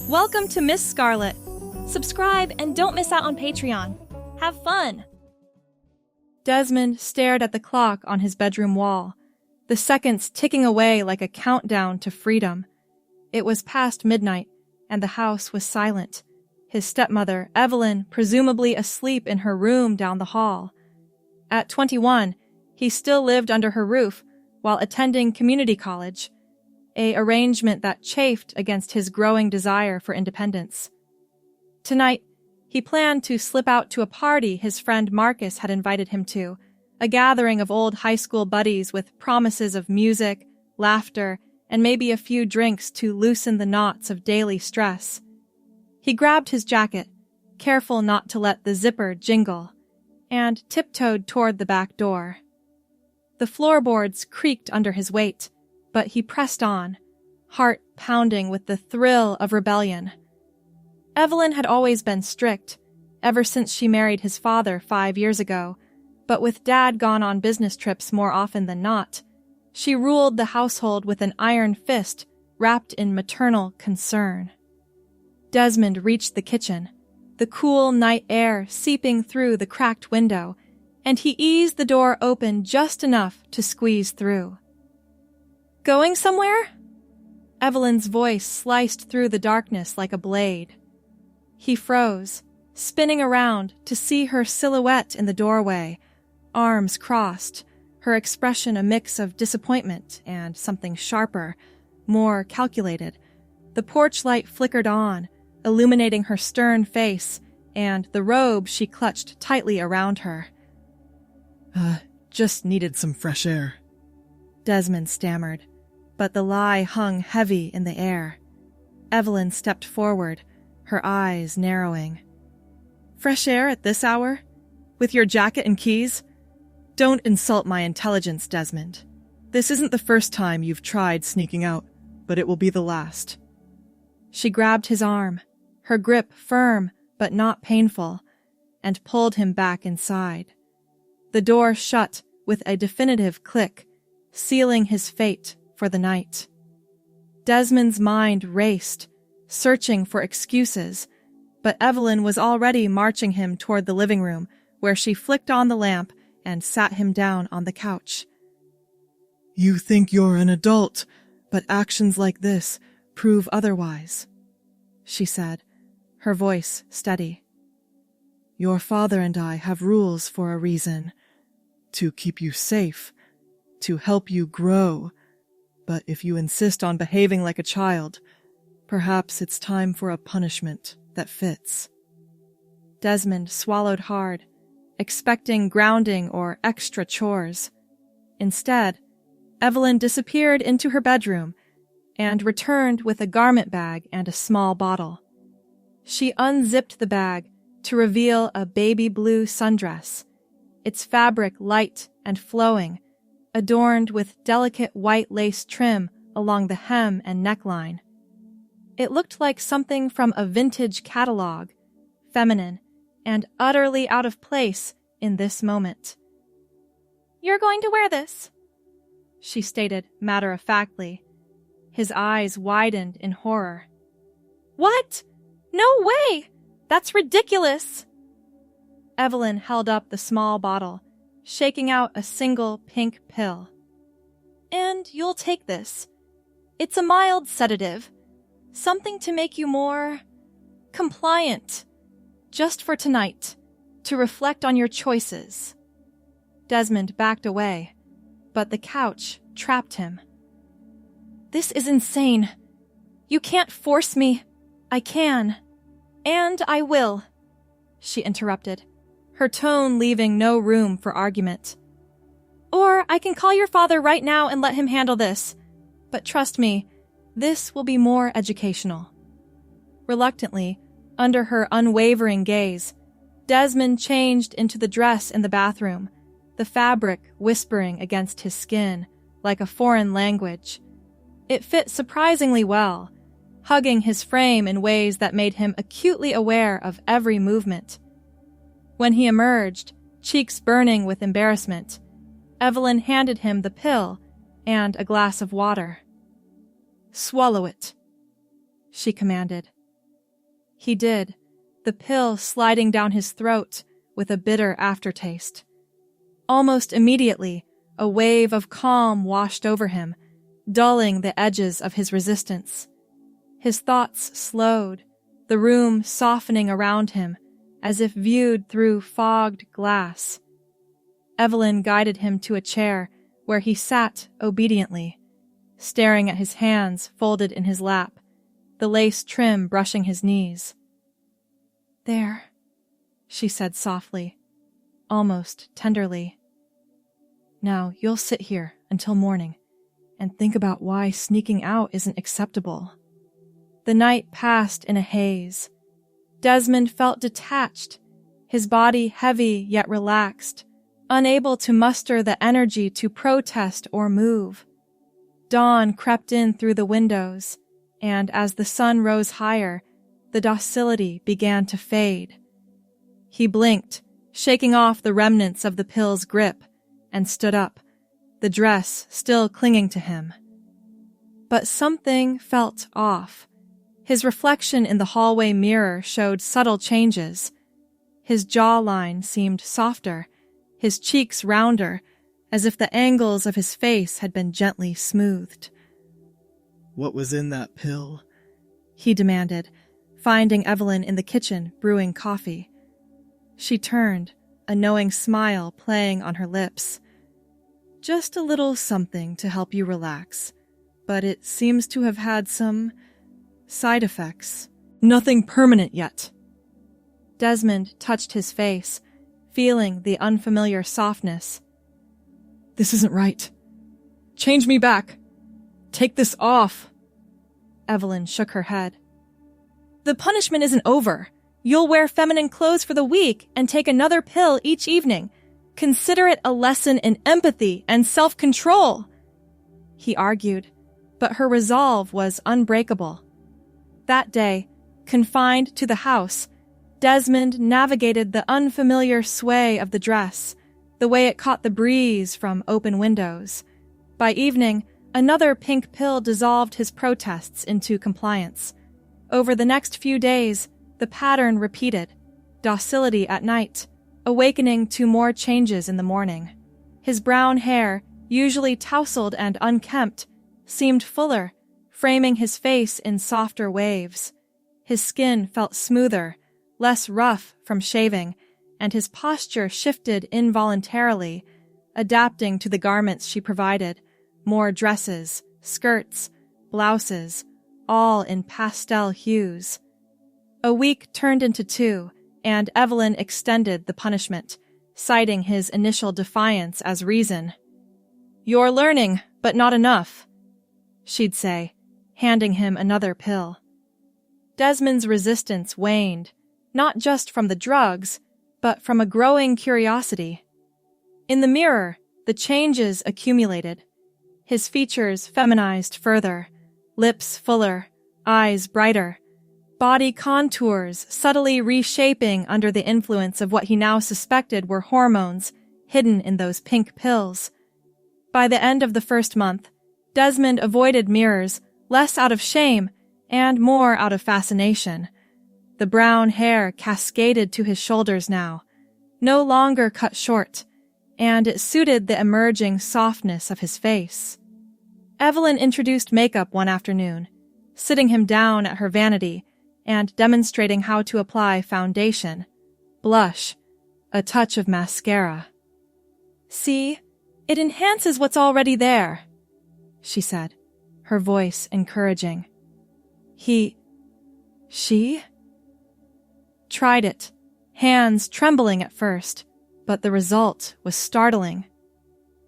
Welcome to Miss Scarlett. Subscribe and don't miss out on Patreon. Have fun! Desmond stared at the clock on his bedroom wall, the seconds ticking away like a countdown to freedom. It was past midnight, and the house was silent, his stepmother, Evelyn, presumably asleep in her room down the hall. At 21, he still lived under her roof while attending community college, an arrangement that chafed against his growing desire for independence. Tonight, he planned to slip out to a party his friend Marcus had invited him to, a gathering of old high school buddies with promises of music, laughter, and maybe a few drinks to loosen the knots of daily stress. He grabbed his jacket, careful not to let the zipper jingle, and tiptoed toward the back door. The floorboards creaked under his weight, but he pressed on, heart pounding with the thrill of rebellion. Evelyn had always been strict, ever since she married his father 5 years ago, but with Dad gone on business trips more often than not, she ruled the household with an iron fist wrapped in maternal concern. Desmond reached the kitchen, the cool night air seeping through the cracked window, and he eased the door open just enough to squeeze through. "Going somewhere?" Evelyn's voice sliced through the darkness like a blade. He froze, spinning around to see her silhouette in the doorway, arms crossed, her expression a mix of disappointment and something sharper, more calculated. The porch light flickered on, illuminating her stern face and the robe she clutched tightly around her. Just needed some fresh air," Desmond stammered, but the lie hung heavy in the air. Evelyn stepped forward, her eyes narrowing. "Fresh air at this hour? With your jacket and keys? Don't insult my intelligence, Desmond. This isn't the first time you've tried sneaking out, but it will be the last." She grabbed his arm, her grip firm but not painful, and pulled him back inside. The door shut with a definitive click, sealing his fate for the night. Desmond's mind raced, searching for excuses, but Evelyn was already marching him toward the living room, where she flicked on the lamp and sat him down on the couch. "You think you're an adult, but actions like this prove otherwise," she said, her voice steady. "Your father and I have rules for a reason. To keep you safe, to help you grow. But if you insist on behaving like a child, perhaps it's time for a punishment that fits." Desmond swallowed hard, expecting grounding or extra chores. Instead, Evelyn disappeared into her bedroom and returned with a garment bag and a small bottle. She unzipped the bag to reveal a baby blue sundress, its fabric light and flowing, adorned with delicate white lace trim along the hem and neckline. It looked like something from a vintage catalog, feminine, and utterly out of place in this moment. "You're going to wear this," she stated matter-of-factly. His eyes widened in horror. "What? No way! That's ridiculous!" Evelyn held up the small bottle, shaking out a single pink pill. "And you'll take this. It's a mild sedative. Something to make you more compliant. Just for tonight, to reflect on your choices." Desmond backed away, but the couch trapped him. "This is insane. You can't force me. I can. And I will," she interrupted, her tone leaving no room for argument. "Or I can call your father right now and let him handle this. But trust me, this will be more educational." Reluctantly, under her unwavering gaze, Desmond changed into the dress in the bathroom, the fabric whispering against his skin like a foreign language. It fit surprisingly well, hugging his frame in ways that made him acutely aware of every movement. When he emerged, cheeks burning with embarrassment, Evelyn handed him the pill and a glass of water. "Swallow it," she commanded, He did, the pill sliding down his throat with a bitter aftertaste. Almost immediately, a wave of calm washed over him, dulling the edges of his resistance. His thoughts slowed, the room softening around him, as if viewed through fogged glass. Evelyn guided him to a chair where he sat obediently, staring at his hands folded in his lap, the lace trim brushing his knees. "There," she said softly, almost tenderly. "Now you'll sit here until morning and think about why sneaking out isn't acceptable." The night passed in a haze. Desmond felt detached, his body heavy yet relaxed, unable to muster the energy to protest or move. Dawn crept in through the windows, and as the sun rose higher, the docility began to fade. He blinked, shaking off the remnants of the pill's grip, and stood up, the dress still clinging to him. But something felt off. His reflection in the hallway mirror showed subtle changes. His jawline seemed softer, his cheeks rounder, as if the angles of his face had been gently smoothed. "What was in that pill?" he demanded, finding Evelyn in the kitchen brewing coffee. She turned, a knowing smile playing on her lips. "Just a little something to help you relax, but it seems to have had some side effects. Nothing permanent yet." Desmond touched his face, feeling the unfamiliar softness. "This isn't right. Change me back. Take this off." Evelyn shook her head. "The punishment isn't over. You'll wear feminine clothes for the week and take another pill each evening. Consider it a lesson in empathy and self-control," he argued, but her resolve was unbreakable. That day, confined to the house, Desmond navigated the unfamiliar sway of the dress, the way it caught the breeze from open windows. By evening, another pink pill dissolved his protests into compliance. Over the next few days, the pattern repeated, docility at night, awakening to more changes in the morning. His brown hair, usually tousled and unkempt, seemed fuller, framing his face in softer waves. His skin felt smoother, less rough from shaving, and his posture shifted involuntarily, adapting to the garments she provided, more dresses, skirts, blouses, all in pastel hues. A week turned into 2, and Evelyn extended the punishment, citing his initial defiance as reason. "You're learning, but not enough," she'd say, handing him another pill. Desmond's resistance waned, not just from the drugs, but from a growing curiosity. In the mirror, the changes accumulated. His features feminized further, lips fuller, eyes brighter, body contours subtly reshaping under the influence of what he now suspected were hormones hidden in those pink pills. By the end of the first month, Desmond avoided mirrors, less out of shame and more out of fascination. The brown hair cascaded to his shoulders now, no longer cut short, and it suited the emerging softness of his face. Evelyn introduced makeup one afternoon, sitting him down at her vanity and demonstrating how to apply foundation, blush, a touch of mascara. "See, it enhances what's already there," she said, her voice encouraging. She tried it, hands trembling at first, but the result was startling.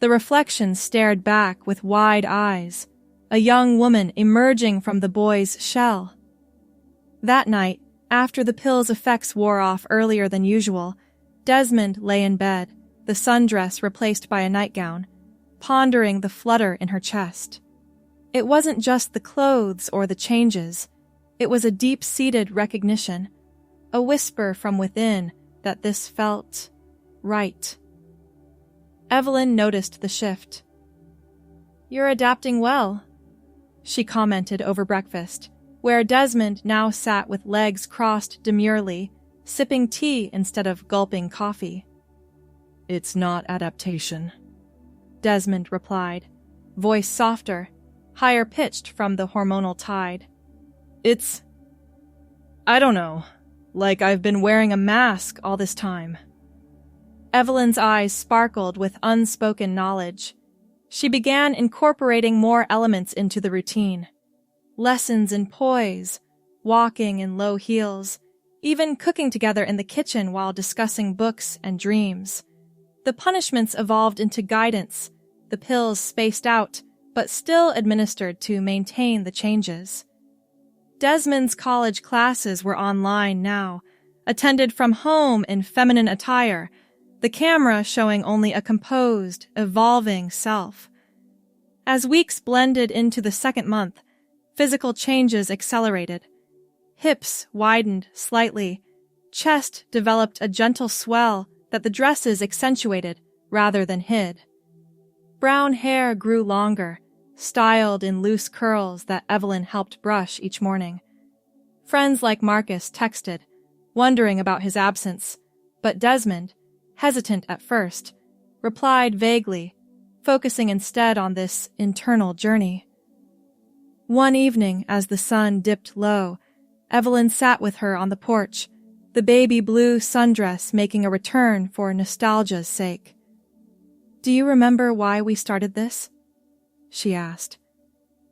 The reflection stared back with wide eyes, a young woman emerging from the boy's shell. That night, after the pill's effects wore off earlier than usual, Desmond lay in bed, the sundress replaced by a nightgown, pondering the flutter in her chest. It wasn't just the clothes or the changes. It was a deep-seated recognition, a whisper from within that this felt right. Evelyn noticed the shift. "You're adapting well," she commented over breakfast, where Desmond now sat with legs crossed demurely, sipping tea instead of gulping coffee. "It's not adaptation," Desmond replied, voice softer, higher pitched from the hormonal tide. I don't know, like I've been wearing a mask all this time." Evelyn's eyes sparkled with unspoken knowledge. She began incorporating more elements into the routine. Lessons in poise, walking in low heels, even cooking together in the kitchen while discussing books and dreams. The punishments evolved into guidance, the pills spaced out, but still administered to maintain the changes. Desmond's college classes were online now, attended from home in feminine attire, the camera showing only a composed, evolving self. As weeks blended into the second month, physical changes accelerated. Hips widened slightly, chest developed a gentle swell that the dresses accentuated rather than hid. Brown hair grew longer, styled in loose curls that Evelyn helped brush each morning. Friends like Marcus texted, wondering about his absence, but Desmond, hesitant at first, replied vaguely, focusing instead on this internal journey. One evening, as the sun dipped low, Evelyn sat with her on the porch, the baby blue sundress making a return for nostalgia's sake. "Do you remember why we started this?" she asked.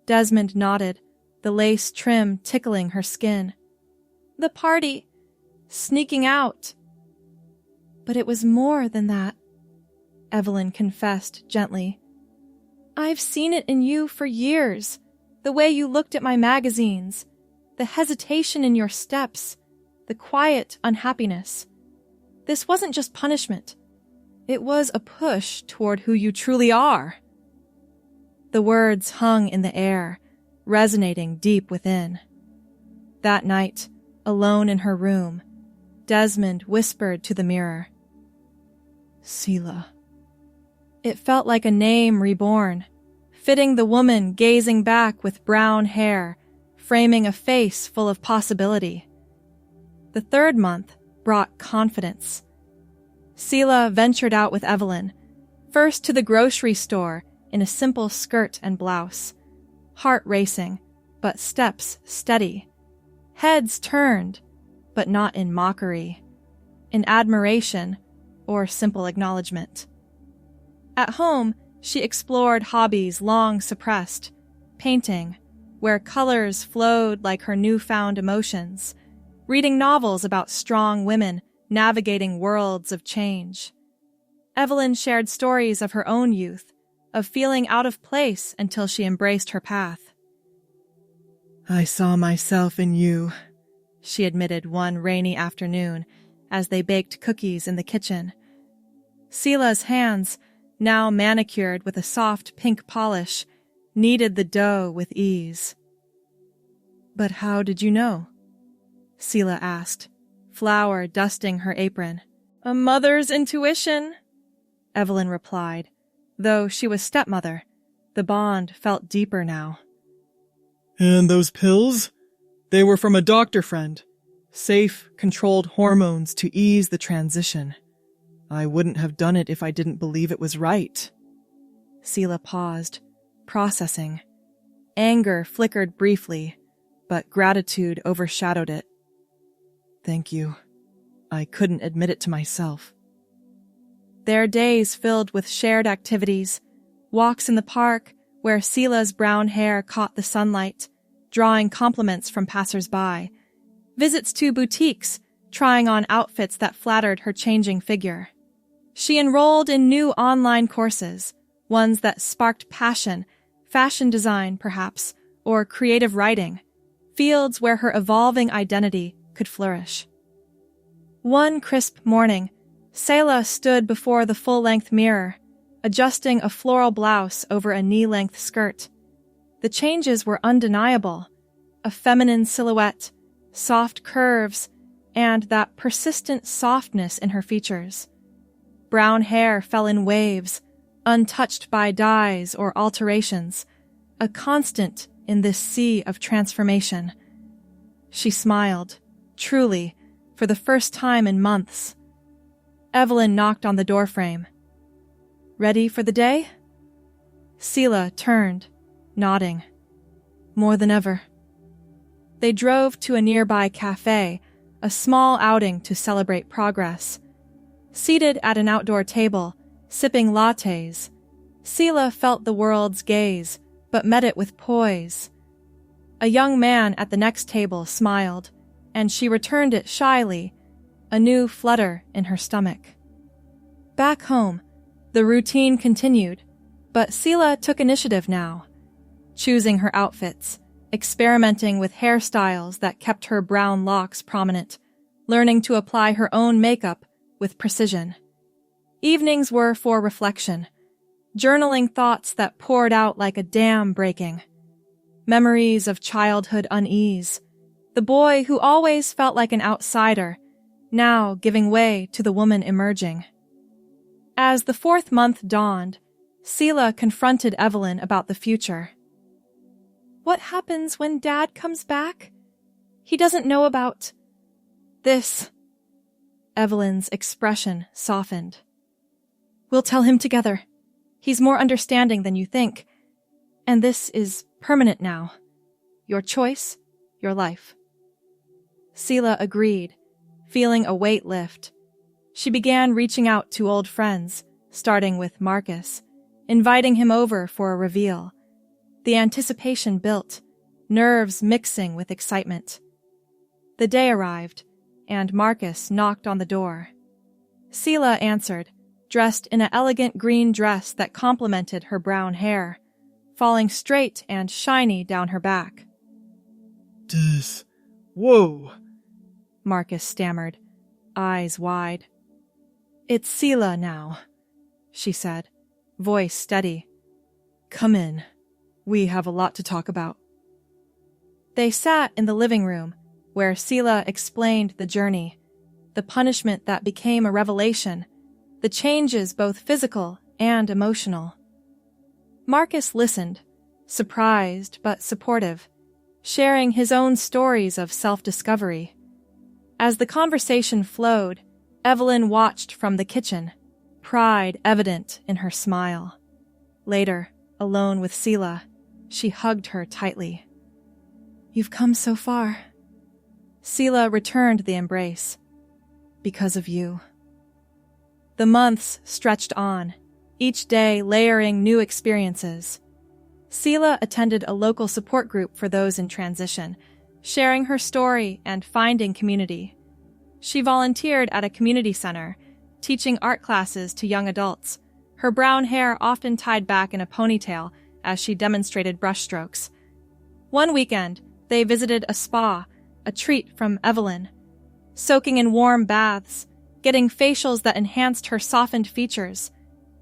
Desmond nodded, the lace trim tickling her skin. "The party. Sneaking out." "But it was more than that," Evelyn confessed gently. "I've seen it in you for years, the way you looked at my magazines, the hesitation in your steps, the quiet unhappiness. This wasn't just punishment. It was a push toward who you truly are." The words hung in the air, resonating deep within. That night, alone in her room, Desmond whispered to the mirror, "Sila." It felt like a name reborn, fitting the woman gazing back with brown hair, framing a face full of possibility. The third month brought confidence. Sila ventured out with Evelyn, first to the grocery store in a simple skirt and blouse, heart racing, but steps steady, heads turned, but not in mockery, in admiration or simple acknowledgement. At home, she explored hobbies long suppressed, painting, where colors flowed like her newfound emotions, reading novels about strong women navigating worlds of change. Evelyn shared stories of her own youth, of feeling out of place until she embraced her path. "I saw myself in you," she admitted one rainy afternoon as they baked cookies in the kitchen. Sila's hands, now manicured with a soft pink polish, kneaded the dough with ease. "But how did you know?" Sila asked, flour dusting her apron. "A mother's intuition," Evelyn replied, though she was stepmother. The bond felt deeper now. "And those pills? They were from a doctor friend. Safe, controlled hormones to ease the transition. I wouldn't have done it if I didn't believe it was right." Sila paused, processing. Anger flickered briefly, but gratitude overshadowed it. "Thank you. I couldn't admit it to myself." Their days filled with shared activities, walks in the park where Sila's brown hair caught the sunlight, drawing compliments from passers-by, visits to boutiques, trying on outfits that flattered her changing figure. She enrolled in new online courses, ones that sparked passion, fashion design perhaps, or creative writing, fields where her evolving identity could flourish. One crisp morning, Sila stood before the full-length mirror, adjusting a floral blouse over a knee-length skirt. The changes were undeniable: a feminine silhouette, soft curves, and that persistent softness in her features. Brown hair fell in waves, untouched by dyes or alterations, a constant in this sea of transformation, She smiled, truly, for the first time in months. Evelyn knocked on the doorframe. Ready for the day? Sila turned, nodding. More than ever. They drove to a nearby cafe, a small outing to celebrate progress. Seated at an outdoor table, sipping lattes, Sila felt the world's gaze, but met it with poise. A young man at the next table smiled, and she returned it shyly, a new flutter in her stomach. Back home, the routine continued, but Sila took initiative now, choosing her outfits, experimenting with hairstyles that kept her brown locks prominent, learning to apply her own makeup with precision. Evenings were for reflection, journaling thoughts that poured out like a dam breaking. Memories of childhood unease, the boy who always felt like an outsider, now giving way to the woman emerging. As the 4th month dawned, Sila confronted Evelyn about the future. What happens when Dad comes back? He doesn't know about this. Evelyn's expression softened. We'll tell him together. He's more understanding than you think. And this is permanent now. Your choice, your life. Sila agreed, feeling a weight lift. She began reaching out to old friends, starting with Marcus, inviting him over for a reveal. The anticipation built, nerves mixing with excitement. The day arrived, and Marcus knocked on the door. Sila answered, dressed in an elegant green dress that complemented her brown hair, falling straight and shiny down her back. Whoa! Marcus stammered, eyes wide. It's Sila now, she said, voice steady. Come in. We have a lot to talk about. They sat in the living room, where Sila explained the journey, the punishment that became a revelation, the changes both physical and emotional. Marcus listened, surprised but supportive, sharing his own stories of self-discovery. As the conversation flowed, Evelyn watched from the kitchen, pride evident in her smile. Later, alone with Sila, she hugged her tightly. You've come so far. Sila returned the embrace. Because of you. The months stretched on, each day layering new experiences. Sila attended a local support group for those in transition, sharing her story and finding community. She volunteered at a community center, teaching art classes to young adults, her brown hair often tied back in a ponytail as she demonstrated brushstrokes. One weekend, they visited a spa, a treat from Evelyn. Soaking in warm baths, getting facials that enhanced her softened features,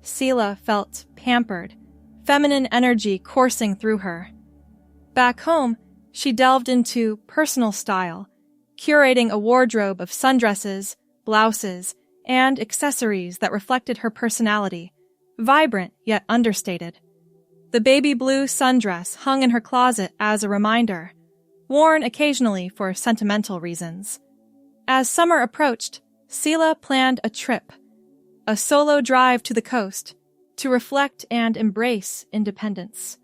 Sila felt pampered, feminine energy coursing through her. Back home, she delved into personal style, curating a wardrobe of sundresses, blouses, and accessories that reflected her personality, vibrant yet understated. The baby blue sundress hung in her closet as a reminder, worn occasionally for sentimental reasons. As summer approached, Sila planned a trip, a solo drive to the coast, to reflect and embrace independence.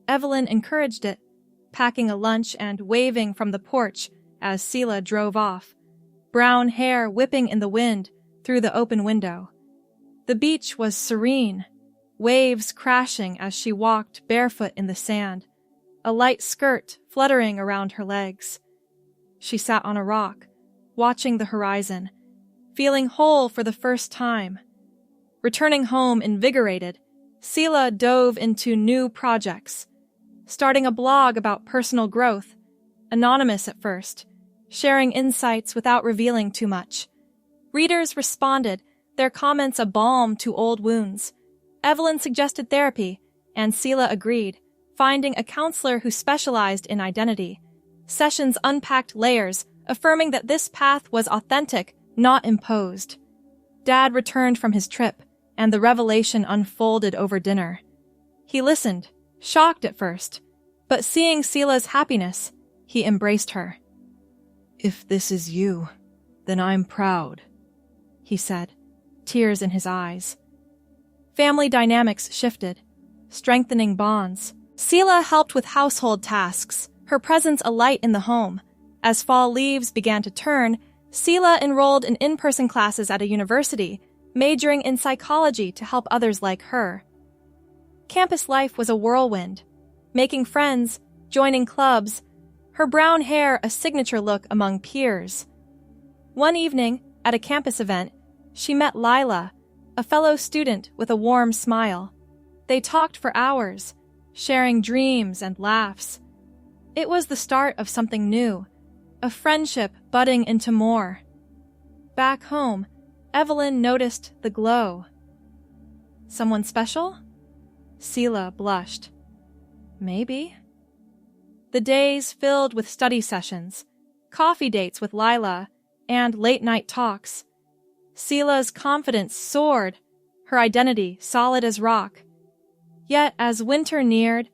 Evelyn encouraged it, packing a lunch and waving from the porch as Sila drove off, brown hair whipping in the wind through the open window. The beach was serene, waves crashing as she walked barefoot in the sand, a light skirt fluttering around her legs. She sat on a rock, watching the horizon, feeling whole for the first time. Returning home invigorated, Sila dove into new projects, starting a blog about personal growth, anonymous at first, sharing insights without revealing too much. Readers responded, their comments a balm to old wounds. Evelyn suggested therapy, and Sila agreed, finding a counselor who specialized in identity. Sessions unpacked layers, affirming that this path was authentic, not imposed. Dad returned from his trip, and the revelation unfolded over dinner. He listened, shocked at first, but seeing Sila's happiness, he embraced her. If this is you, then I'm proud, he said, tears in his eyes. Family dynamics shifted, strengthening bonds. Sila helped with household tasks, her presence a light in the home. As fall leaves began to turn, Sila enrolled in in-person classes at a university, majoring in psychology to help others like her. Campus life was a whirlwind, making friends, joining clubs, her brown hair a signature look among peers. One evening, at a campus event, she met Lila, a fellow student with a warm smile. They talked for hours, sharing dreams and laughs. It was the start of something new, a friendship budding into more. Back home, Evelyn noticed the glow. Someone special? Sila blushed. Maybe. The days filled with study sessions, coffee dates with Lila, and late-night talks. Sila's confidence soared, her identity solid as rock. Yet as winter neared,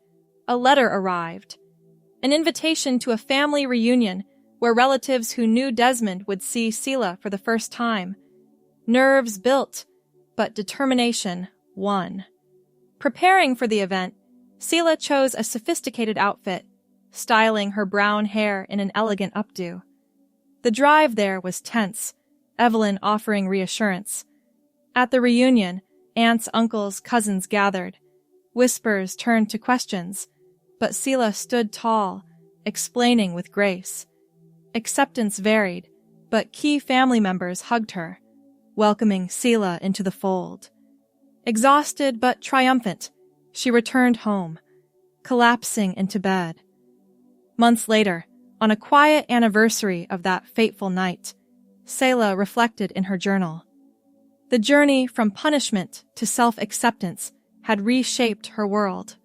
a letter arrived. An invitation to a family reunion where relatives who knew Desmond would see Sila for the first time. Nerves built, but determination won. Preparing for the event, Sila chose a sophisticated outfit, styling her brown hair in an elegant updo. The drive there was tense, Evelyn offering reassurance. At the reunion, aunts, uncles, cousins gathered. Whispers turned to questions, but Sila stood tall, explaining with grace. Acceptance varied, but key family members hugged her, welcoming Sila into the fold. Exhausted but triumphant, she returned home, collapsing into bed. Months later, on a quiet anniversary of that fateful night, Sila reflected in her journal. The journey from punishment to self-acceptance had reshaped her world.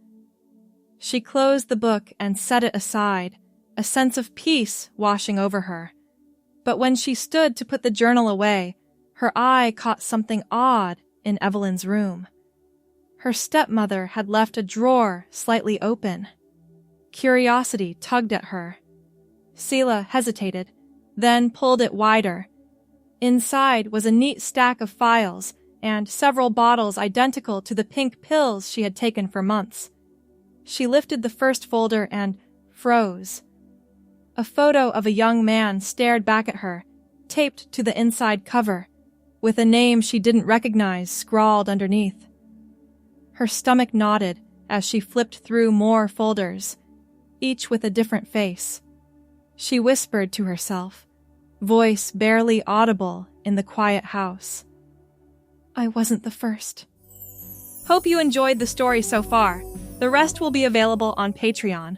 She closed the book and set it aside, a sense of peace washing over her. But when she stood to put the journal away, her eye caught something odd in Evelyn's room. Her stepmother had left a drawer slightly open. Curiosity tugged at her. Sila hesitated, then pulled it wider. Inside was a neat stack of files and several bottles identical to the pink pills she had taken for months. She lifted the first folder and froze. A photo of a young man stared back at her, taped to the inside cover, with a name she didn't recognize scrawled underneath. Her stomach knotted as she flipped through more folders, each with a different face. She whispered to herself, voice barely audible in the quiet house. I wasn't the first. Hope you enjoyed the story so far. The rest will be available on Patreon.